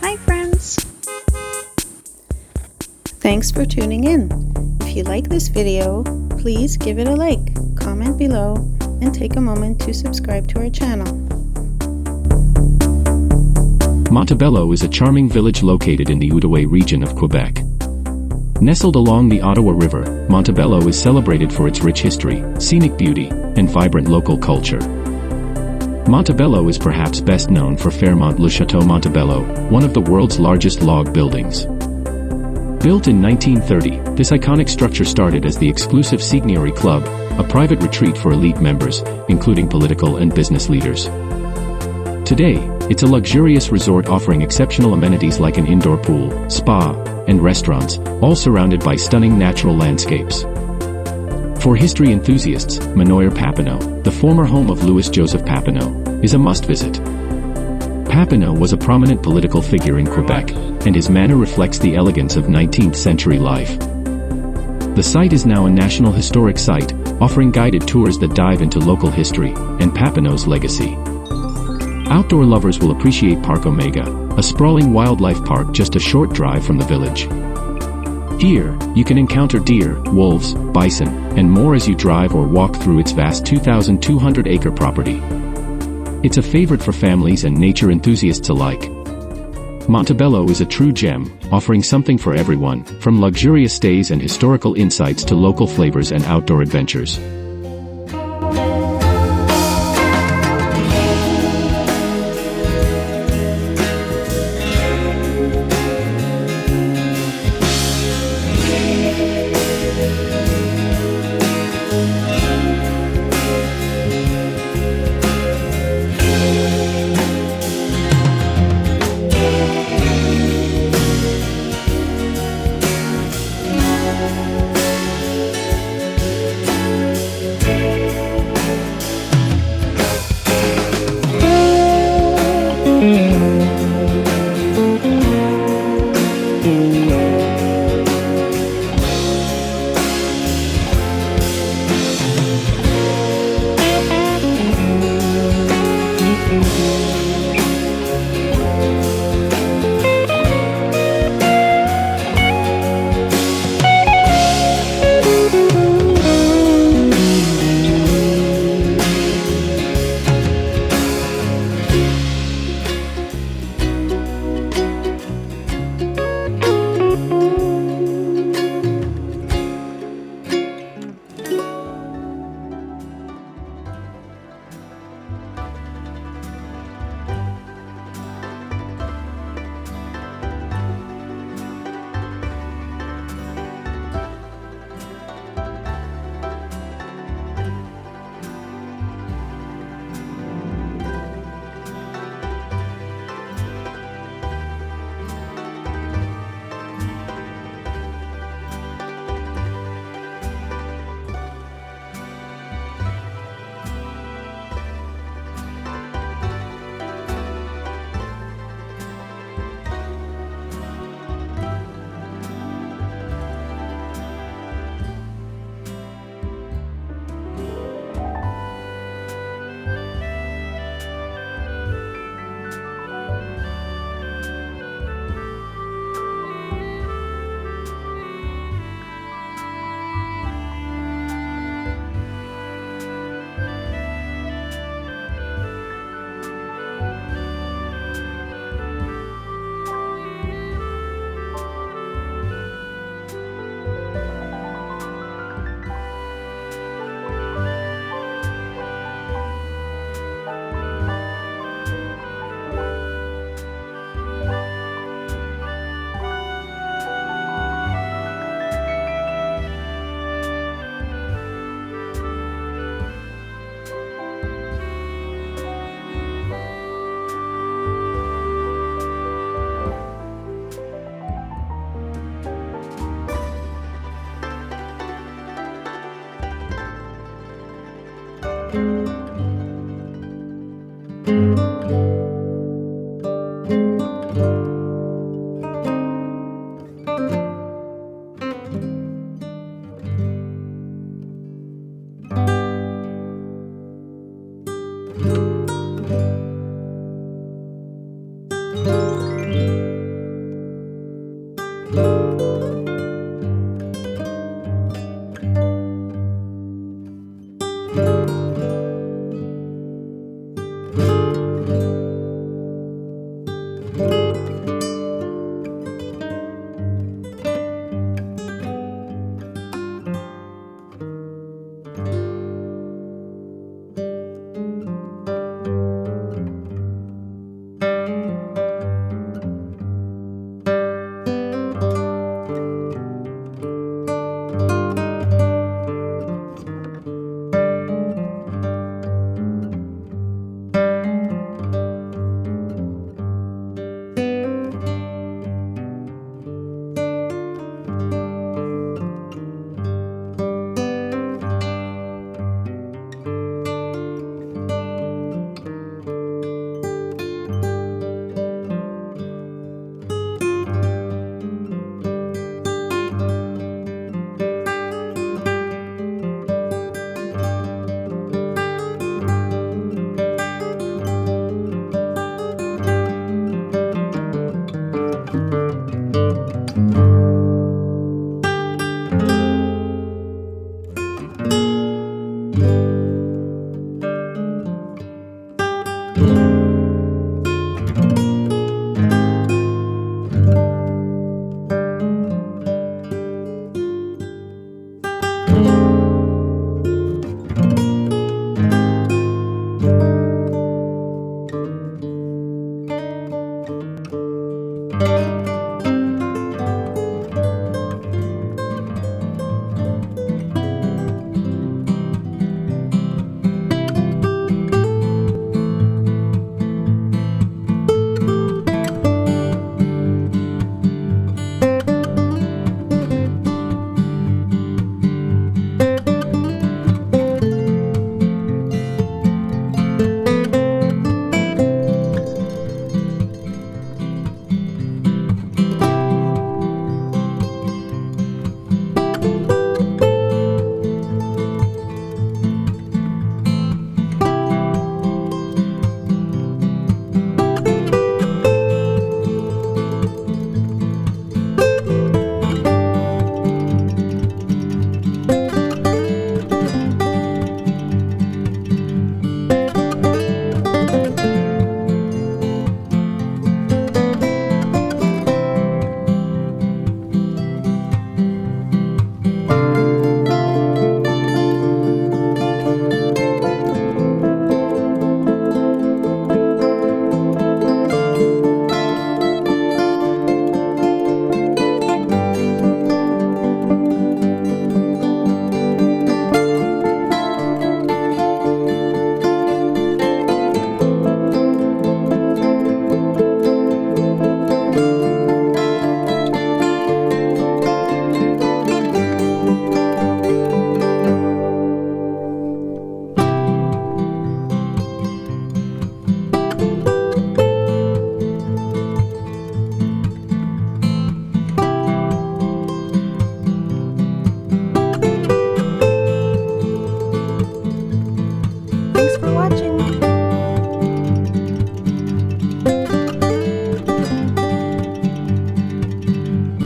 Hi friends! Thanks for tuning in. If you like this video, please give it a like, comment below, and take a moment to subscribe to our channel. Montebello is a charming village located in the Outaouais region of Quebec. Nestled along the Ottawa River, Montebello is celebrated for its rich history, scenic beauty, and vibrant local culture. Montebello is perhaps best known for Fairmont Le Château Montebello, one of the world's largest log buildings. Built in 1930, this iconic structure started as the exclusive Seigneurie Club, a private retreat for elite members, including political and business leaders. Today, it's a luxurious resort offering exceptional amenities like an indoor pool, spa, and restaurants, all surrounded by stunning natural landscapes. For history enthusiasts, Manoir Papineau, the former home of Louis Joseph Papineau, is a must-visit. Papineau was a prominent political figure in Quebec, and his manor reflects the elegance of 19th-century life. The site is now a National Historic Site, offering guided tours that dive into local history and Papineau's legacy. Outdoor lovers will appreciate Parc Omega, a sprawling wildlife park just a short drive from the village. Here, you can encounter deer, wolves, bison, and more as you drive or walk through its vast 2,200-acre property. It's a favorite for families and nature enthusiasts alike. Montebello is a true gem, offering something for everyone, from luxurious stays and historical insights to local flavors and outdoor adventures. Bye.